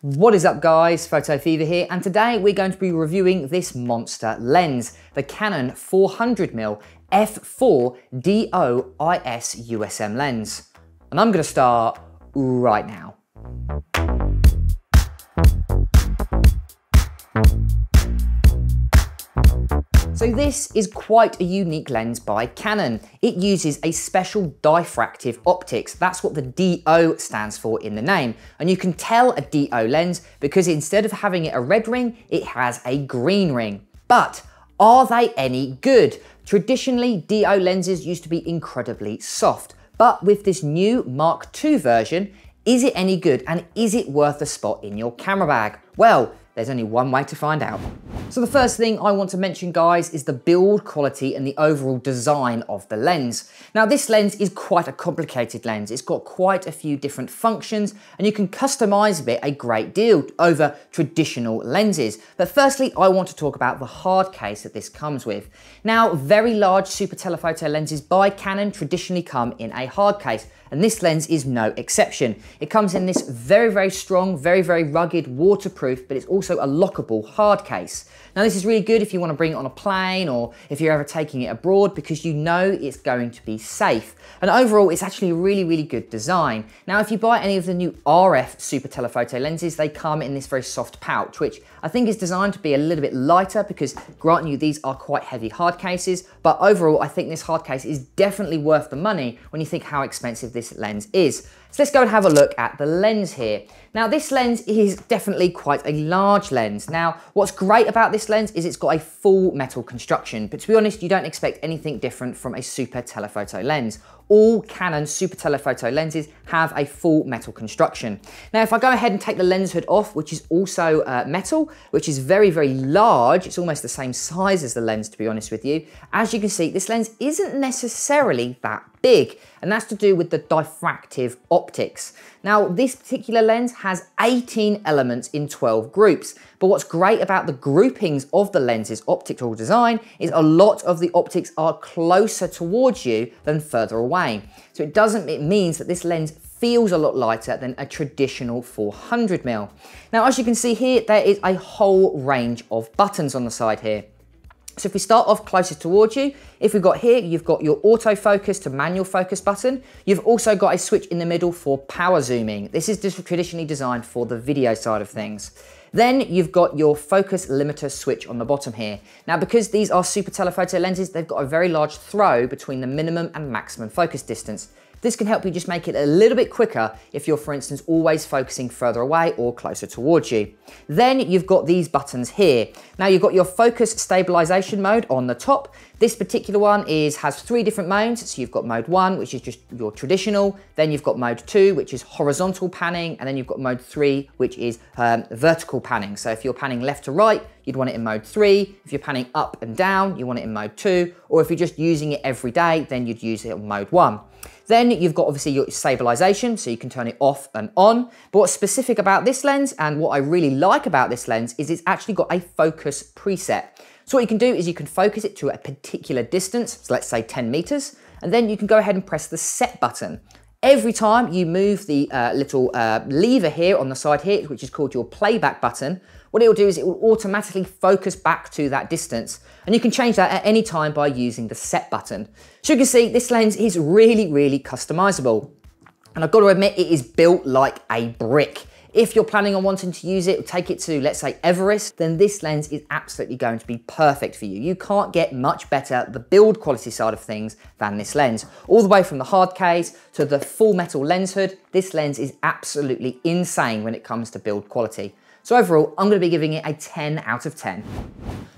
What is up guys, Photo Fever here, and today we're going to be reviewing this monster lens, the Canon 400mm f4 II USM lens. And I'm going to start right now. So this is quite a unique lens by Canon. It uses a special diffractive optics. That's what the DO stands for in the name. And you can tell a DO lens because instead of having it a red ring, it has a green ring. But are they any good? Traditionally, DO lenses used to be incredibly soft. But with this new Mark II version, is it any good and is it worth a spot in your camera bag? Well, there's only one way to find out. So the first thing I want to mention, guys, is the build quality and the overall design of the lens. Now this lens is quite a complicated lens. It's got quite a few different functions and you can customize it a great deal over traditional lenses. But firstly, I want to talk about the hard case that this comes with. Now, very large super telephoto lenses by Canon traditionally come in a hard case, and this lens is no exception. It comes in this very, very strong, very, very rugged, waterproof, but it's also a lockable hard case. Now this is really good if you want to bring it on a plane or if you're ever taking it abroad because you know it's going to be safe. And overall, it's actually a really, really good design. Now, if you buy any of the new RF super telephoto lenses, they come in this very soft pouch, which I think is designed to be a little bit lighter because, granting you, these are quite heavy hard cases. But overall, I think this hard case is definitely worth the money when you think how expensive this lens is. So let's go and have a look at the lens here. Now this lens is definitely quite a large lens. Now what's great about this lens is it's got a full metal construction, but to be honest, you don't expect anything different from a super telephoto lens. All Canon super telephoto lenses have a full metal construction. Now if I go ahead and take the lens hood off, which is also metal, which is very, very large, it's almost the same size as the lens, to be honest with you. As you can see, this lens isn't necessarily that big, and that's to do with the diffractive optics. Now this particular lens has 18 elements in 12 groups, but what's great about the groupings of the lens's optical design is a lot of the optics are closer towards you than further away. So it means that this lens feels a lot lighter than a traditional 400mm. Now as you can see here, there is a whole range of buttons on the side here. So if we start off closest towards you, if we've got here, you've got your autofocus to manual focus button. You've also got a switch in the middle for power zooming. This is just traditionally designed for the video side of things. Then you've got your focus limiter switch on the bottom here. Now, because these are super telephoto lenses, they've got a very large throw between the minimum and maximum focus distance. This can help you just make it a little bit quicker if you're, for instance, always focusing further away or closer towards you. Then you've got these buttons here. Now you've got your focus stabilization mode on the top. This particular one has 3 different modes. So you've got mode 1, which is just your traditional. Then you've got mode 2, which is horizontal panning. And then you've got mode 3, which is vertical panning. So if you're panning left to right, you'd want it in mode 3. If you're panning up and down, you want it in mode 2. Or if you're just using it every day, then you'd use it in mode 1. Then you've got obviously your stabilization, so you can turn it off and on. But what's specific about this lens and what I really like about this lens is it's actually got a focus preset. So what you can do is you can focus it to a particular distance, so let's say 10 meters, and then you can go ahead and press the set button. Every time you move the little lever here on the side here, which is called your playback button, what it will do is it will automatically focus back to that distance. And you can change that at any time by using the set button. So you can see this lens is really, really customizable. And I've got to admit, it is built like a brick. If you're planning on wanting to use it, take it to, let's say, Everest, then this lens is absolutely going to be perfect for you. You can't get much better the build quality side of things than this lens. All the way from the hard case to the full metal lens hood, this lens is absolutely insane when it comes to build quality. So overall, I'm going to be giving it a 10 out of 10.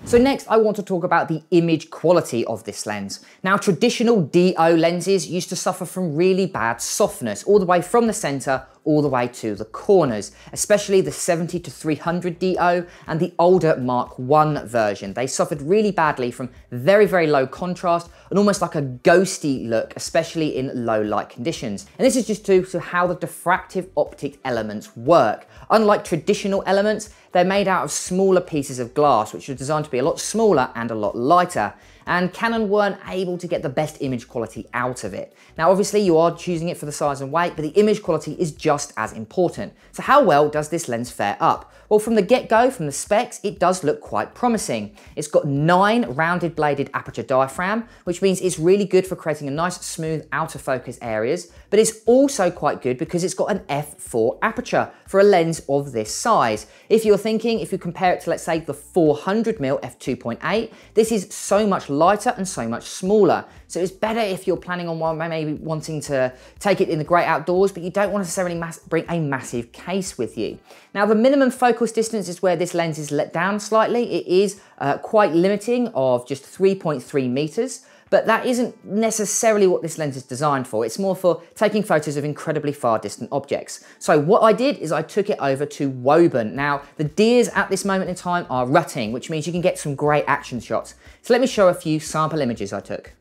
So next, I want to talk about the image quality of this lens. Now, traditional DO lenses used to suffer from really bad softness, all the way from the center all the way to the corners, especially the 70-300 DO and the older Mark I version. They suffered really badly from very, very low contrast and almost like a ghosty look, especially in low light conditions. And this is just due to how the diffractive optic elements work. Unlike traditional elements, they're made out of smaller pieces of glass, which are designed to be a lot smaller and a lot lighter. And Canon weren't able to get the best image quality out of it. Now obviously you are choosing it for the size and weight, but the image quality is just as important. So how well does this lens fare up? Well, from the get-go, from the specs, it does look quite promising. It's got 9 rounded bladed aperture diaphragm, which means it's really good for creating a nice smooth outer focus areas, but it's also quite good because it's got an f4 aperture for a lens of this size. If you're thinking, if you compare it to, let's say, the 400mm f2.8, this is so much lighter and so much smaller. So it's better if you're planning on maybe wanting to take it in the great outdoors, but you don't want to necessarily bring a massive case with you. Now the minimum focus distance is where this lens is let down slightly. It is quite limiting of just 3.3 meters, but that isn't necessarily what this lens is designed for. It's more for taking photos of incredibly far distant objects. So what I did is I took it over to Woburn. Now the deers at this moment in time are rutting, which means you can get some great action shots. So let me show a few sample images I took.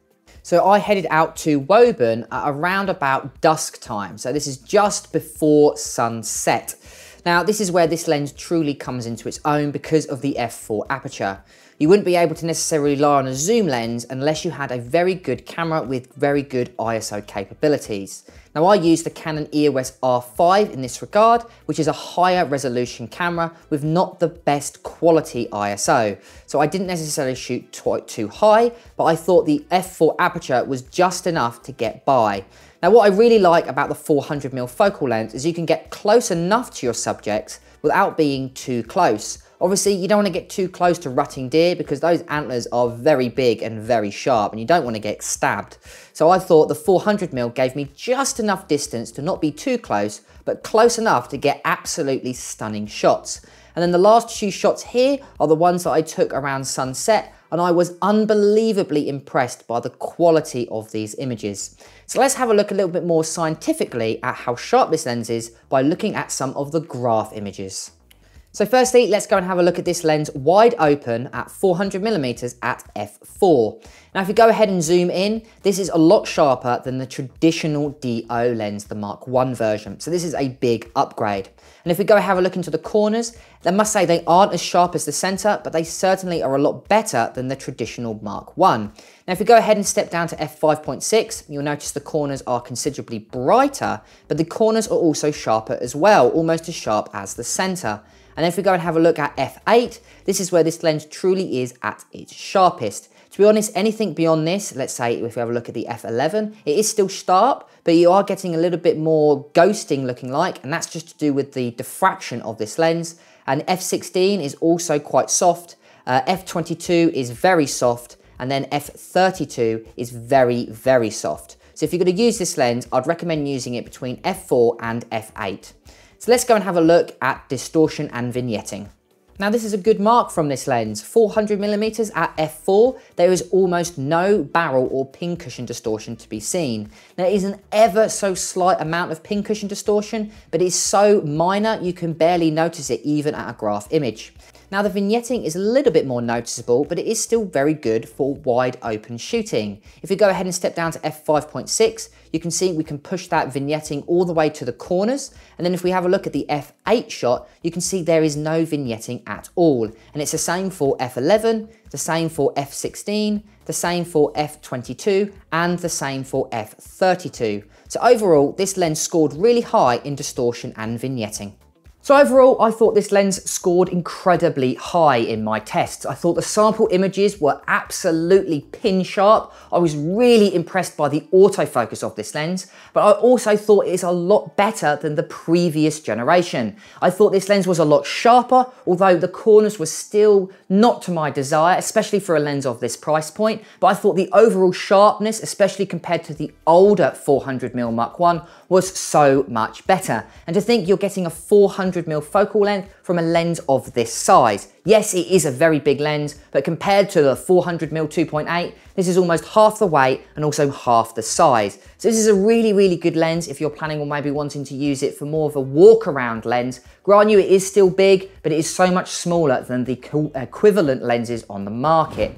So I headed out to Woburn at around about dusk time. So this is just before sunset. Now this is where this lens truly comes into its own because of the f4 aperture. You wouldn't be able to necessarily rely on a zoom lens unless you had a very good camera with very good ISO capabilities. Now I used the Canon EOS R5 in this regard, which is a higher resolution camera with not the best quality ISO. So I didn't necessarily shoot too high, but I thought the f4 aperture was just enough to get by. Now what I really like about the 400mm focal length is you can get close enough to your subjects without being too close. Obviously, you don't want to get too close to rutting deer because those antlers are very big and very sharp and you don't want to get stabbed. So I thought the 400mm gave me just enough distance to not be too close, but close enough to get absolutely stunning shots. And then the last few shots here are the ones that I took around sunset, and I was unbelievably impressed by the quality of these images. So let's have a look a little bit more scientifically at how sharp this lens is by looking at some of the graph images. So firstly, let's go and have a look at this lens wide open at 400mm at f4. Now if you go ahead and zoom in, this is a lot sharper than the traditional DO lens, the Mark I version. So this is a big upgrade. And if we go have a look into the corners, I must say they aren't as sharp as the center, but they certainly are a lot better than the traditional Mark I. Now if we go ahead and step down to f5.6, you'll notice the corners are considerably brighter, but the corners are also sharper as well, almost as sharp as the center. And if we go and have a look at f8, this is where this lens truly is at its sharpest. To be honest, anything beyond this, let's say if we have a look at the f11, it is still sharp, but you are getting a little bit more ghosting looking like, and that's just to do with the diffraction of this lens. And f16 is also quite soft, f22 is very soft, and then f32 is very, very soft. So if you're going to use this lens, I'd recommend using it between f4 and f8. So let's go and have a look at distortion and vignetting. Now this is a good mark from this lens, 400mm at f4, there is almost no barrel or pincushion distortion to be seen. There is an ever so slight amount of pincushion distortion, but it's so minor you can barely notice it even at a graph image. Now the vignetting is a little bit more noticeable, but it is still very good for wide open shooting. If we go ahead and step down to f5.6, you can see we can push that vignetting all the way to the corners. And then if we have a look at the f8 shot, you can see there is no vignetting at all. And it's the same for f11, the same for f16, the same for f22, and the same for f32. So overall, this lens scored really high in distortion and vignetting. So overall, I thought this lens scored incredibly high in my tests. I thought the sample images were absolutely pin sharp. I was really impressed by the autofocus of this lens, but I also thought it is a lot better than the previous generation. I thought this lens was a lot sharper, although the corners were still not to my desire, especially for a lens of this price point. But I thought the overall sharpness, especially compared to the older 400mm Mark I, was so much better. And to think you're getting a 400mm focal length from a lens of this size. Yes, it is a very big lens, but compared to the 400mm 2.8, this is almost half the weight and also half the size. So this is a really, really good lens if you're planning on maybe wanting to use it for more of a walk around lens. Grant you, it is still big, but it is so much smaller than the equivalent lenses on the market.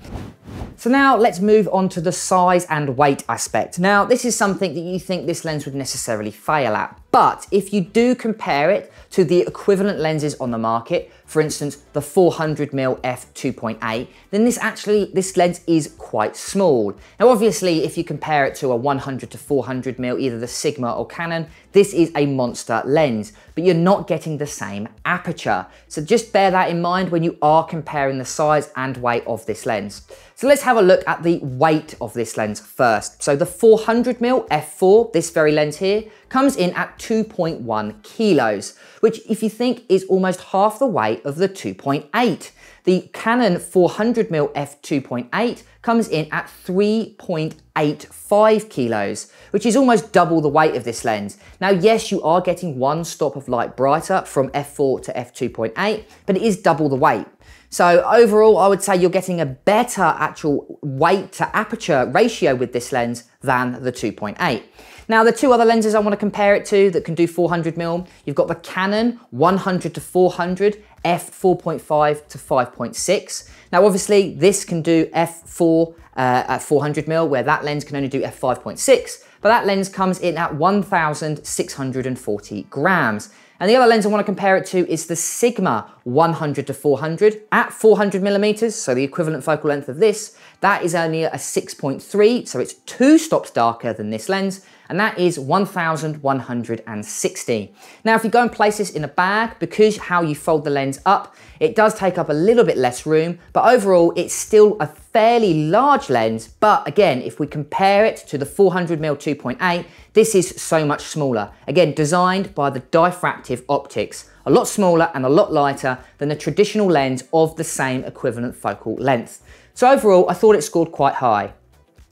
So now let's move on to the size and weight aspect. Now, this is something that you think this lens would necessarily fail at, but if you do compare it to the equivalent lenses on the market, for instance, the 400mm f2.8, then this lens is quite small. Now, obviously, if you compare it to a 100 to 400mm, either the Sigma or Canon, this is a monster lens, but you're not getting the same aperture. So just bear that in mind when you are comparing the size and weight of this lens. So let's have a look at the weight of this lens first. So the 400mm f4, this very lens here, comes in at 2.1 kilos, which if you think is almost half the weight of the 2.8. The Canon 400mm f2.8 comes in at 3.85 kilos, which is almost double the weight of this lens. Now, yes, you are getting one stop of light brighter from f4 to f2.8, but it is double the weight. So overall, I would say you're getting a better actual weight to aperture ratio with this lens than the 2.8. Now, the two other lenses I want to compare it to that can do 400mm, you've got the Canon 100 to 400 f4.5 to 5.6. Now, obviously, this can do f4 at 400mm, where that lens can only do f5.6, but that lens comes in at 1,640 grams. And the other lens I want to compare it to is the Sigma 100 to 400 at 400mm, so the equivalent focal length of this. That is only a 6.3, so it's 2 stops darker than this lens, and that is 1,160. Now, if you go and place this in a bag, because how you fold the lens up, it does take up a little bit less room, but overall it's still a fairly large lens. But again, if we compare it to the 400mm 2.8, this is so much smaller. Again, designed by the diffractive optics, a lot smaller and a lot lighter than the traditional lens of the same equivalent focal length. So overall, I thought it scored quite high.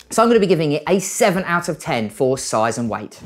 So I'm going to be giving it a 7 out of 10 for size and weight.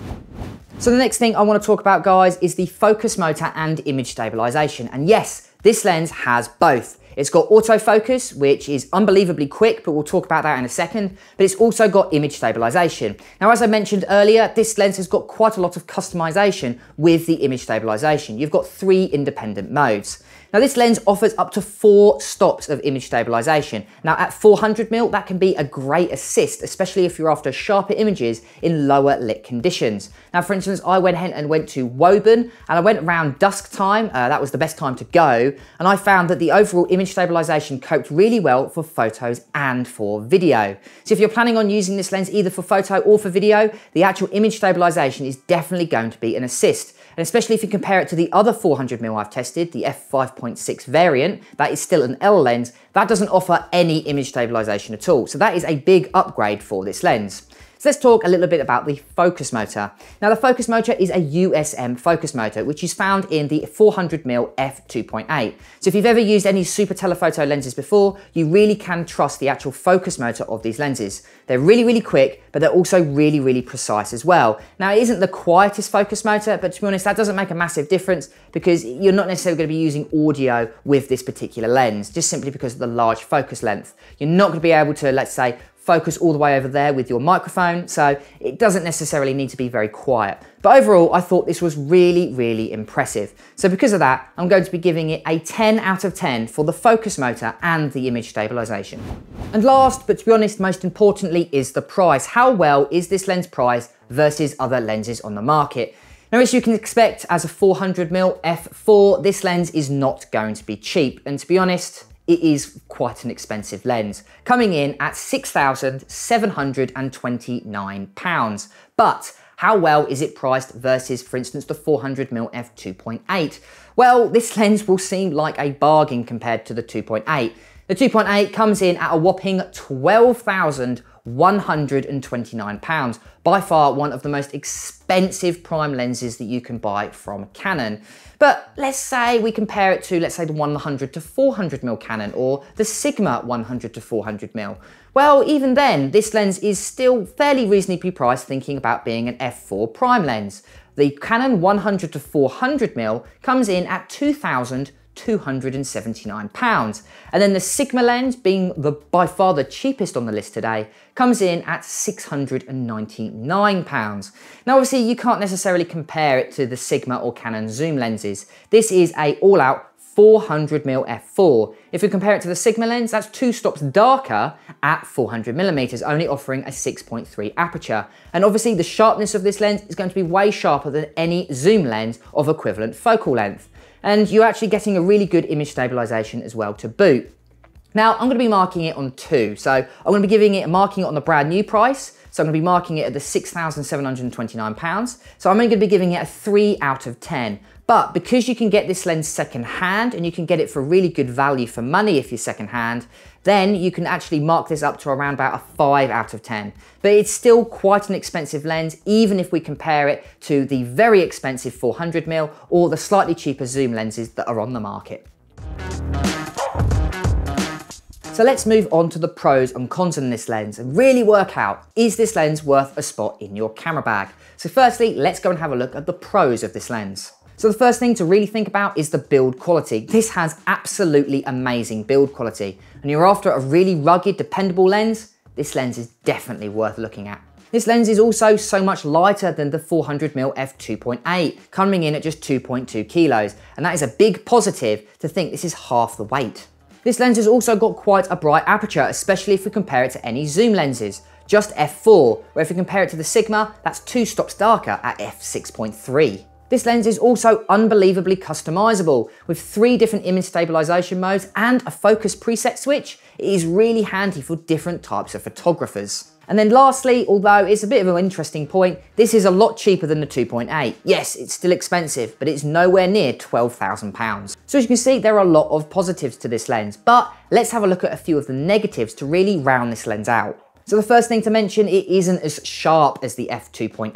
So the next thing I want to talk about, guys, is the focus motor and image stabilization. And yes, this lens has both. It's got autofocus, which is unbelievably quick, but we'll talk about that in a second, but it's also got image stabilization. Now, as I mentioned earlier, this lens has got quite a lot of customization with the image stabilization. You've got 3 independent modes. Now, this lens offers up to 4 stops of image stabilization. Now, at 400mm, that can be a great assist, especially if you're after sharper images in lower lit conditions. Now, for instance, I went ahead and went to Woburn, and I went around dusk time. That was the best time to go, and I found that the overall image stabilization coped really well for photos and for video. So if you're planning on using this lens either for photo or for video, the actual image stabilization is definitely going to be an assist. And especially if you compare it to the other 400mm I've tested, the f5.6 variant, that is still an L lens, that doesn't offer any image stabilization at all. So that is a big upgrade for this lens. So let's talk a little bit about the focus motor. Now, the focus motor is a USM focus motor, which is found in the 400mm f2.8. So if you've ever used any super-telephoto lenses before, you really can trust the actual focus motor of these lenses. They're really, really quick, but they're also really, really precise as well. Now, it isn't the quietest focus motor, but to be honest, that doesn't make a massive difference because you're not necessarily going to be using audio with this particular lens, just simply because of the large focus length. You're not going to be able to, let's say, focus all the way over there with your microphone, so it doesn't necessarily need to be very quiet. But overall, I thought this was really, really impressive. So because of that, I'm going to be giving it a 10 out of 10 for the focus motor and the image stabilization. And last, but to be honest, most importantly, is the price. How well is this lens priced versus other lenses on the market? Now, as you can expect, as a 400mm f4, this lens is not going to be cheap. And to be honest, it is quite an expensive lens, coming in at £6,729. But how well is it priced versus, for instance, the 400mm f2.8? Well, this lens will seem like a bargain compared to the 2.8. The 2.8 comes in at a whopping £12,129, by far one of the most expensive prime lenses that you can buy from Canon. But let's say we compare it to, let's say, the 100 to 400mm Canon or the Sigma 100 to 400mm. Well, even then, this lens is still fairly reasonably priced, thinking about being an f4 prime lens. The Canon 100 to 400mm comes in at £2,200. £279. And then the Sigma lens, being by far the cheapest on the list today, comes in at £699. Now obviously you can't necessarily compare it to the Sigma or Canon zoom lenses. This is a all-out 400mm f4. If we compare it to the Sigma lens, that's 2 stops darker at 400mm, only offering a 6.3 aperture. And obviously the sharpness of this lens is going to be way sharper than any zoom lens of equivalent focal length. And you're actually getting a really good image stabilization as well to boot. Now I'm going to be marking it on 2. So I'm going to be marking it on the brand new price. So I'm going to be marking it at the £6,729. So I'm only going to be giving it a 3 out of 10. But because you can get this lens second hand and you can get it for really good value for money if you're second hand, then you can actually mark this up to around about a 5 out of 10. But it's still quite an expensive lens, even if we compare it to the very expensive 400mm or the slightly cheaper zoom lenses that are on the market. So let's move on to the pros and cons in this lens and really work out, is this lens worth a spot in your camera bag? So firstly, let's go and have a look at the pros of this lens. So the first thing to really think about is the build quality. This has absolutely amazing build quality. And you're after a really rugged, dependable lens, this lens is definitely worth looking at. This lens is also so much lighter than the 400mm f2.8, coming in at just 2.2 kilos. And that is a big positive to think this is half the weight. This lens has also got quite a bright aperture, especially if we compare it to any zoom lenses. Just f4, where if we compare it to the Sigma, that's 2 stops darker at f6.3. This lens is also unbelievably customizable. With 3 different image stabilization modes and a focus preset switch, it is really handy for different types of photographers. And then lastly, although it's a bit of an interesting point, this is a lot cheaper than the 2.8. Yes, it's still expensive, but it's nowhere near £12,000. So as you can see, there are a lot of positives to this lens, but let's have a look at a few of the negatives to really round this lens out. So the first thing to mention, it isn't as sharp as the f2.8.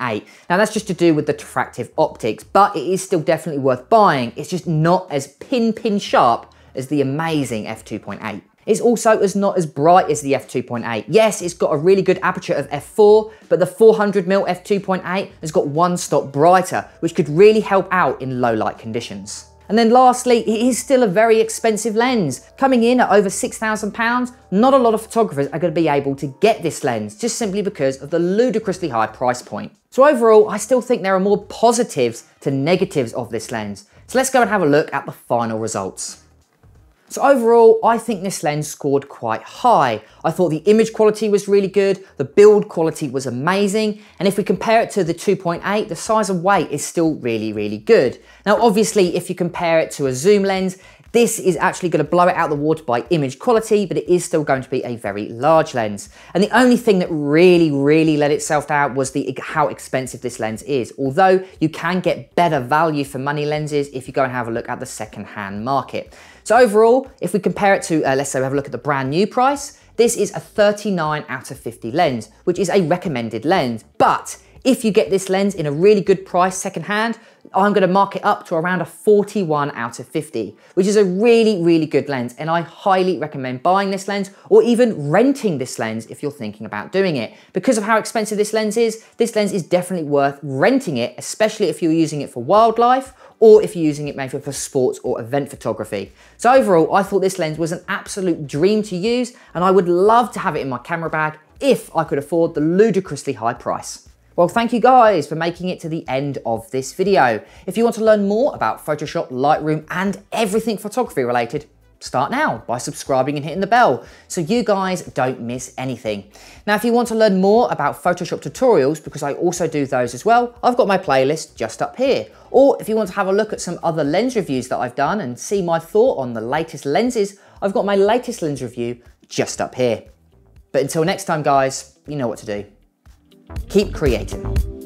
Now that's just to do with the diffractive optics, but it is still definitely worth buying. It's just not as pin sharp as the amazing f2.8. It's also not as bright as the f2.8. Yes, it's got a really good aperture of f4, but the 400mm f2.8 has got 1 stop brighter, which could really help out in low light conditions. And then lastly, it is still a very expensive lens. Coming in at over £6,000, not a lot of photographers are going to be able to get this lens, just simply because of the ludicrously high price point. So overall, I still think there are more positives to negatives of this lens. So let's go and have a look at the final results. So overall, I think this lens scored quite high. I thought the image quality was really good, the build quality was amazing, and if we compare it to the 2.8, the size and weight is still really good. Now obviously, if you compare it to a zoom lens, this is actually going to blow it out the water by image quality, but it is still going to be a very large lens. And the only thing that really let itself down was how expensive this lens is. Although you can get better value for money lenses if you go and have a look at the second-hand market. So overall, if we compare it to, let's say we have a look at the brand new price, this is a 39 out of 50 lens, which is a recommended lens. But if you get this lens in a really good price secondhand, I'm going to mark it up to around a 41 out of 50, which is a really good lens. And I highly recommend buying this lens or even renting this lens if you're thinking about doing it. Because of how expensive this lens is definitely worth renting it, especially if you're using it for wildlife or if you're using it maybe for sports or event photography. So overall, I thought this lens was an absolute dream to use, and I would love to have it in my camera bag if I could afford the ludicrously high price. Well, thank you guys for making it to the end of this video. If you want to learn more about Photoshop, Lightroom, and everything photography related, start now by subscribing and hitting the bell so you guys don't miss anything. Now, if you want to learn more about Photoshop tutorials, because I also do those as well, I've got my playlist just up here. Or if you want to have a look at some other lens reviews that I've done and see my thought on the latest lenses, I've got my latest lens review just up here. But until next time, guys, you know what to do. Keep creating.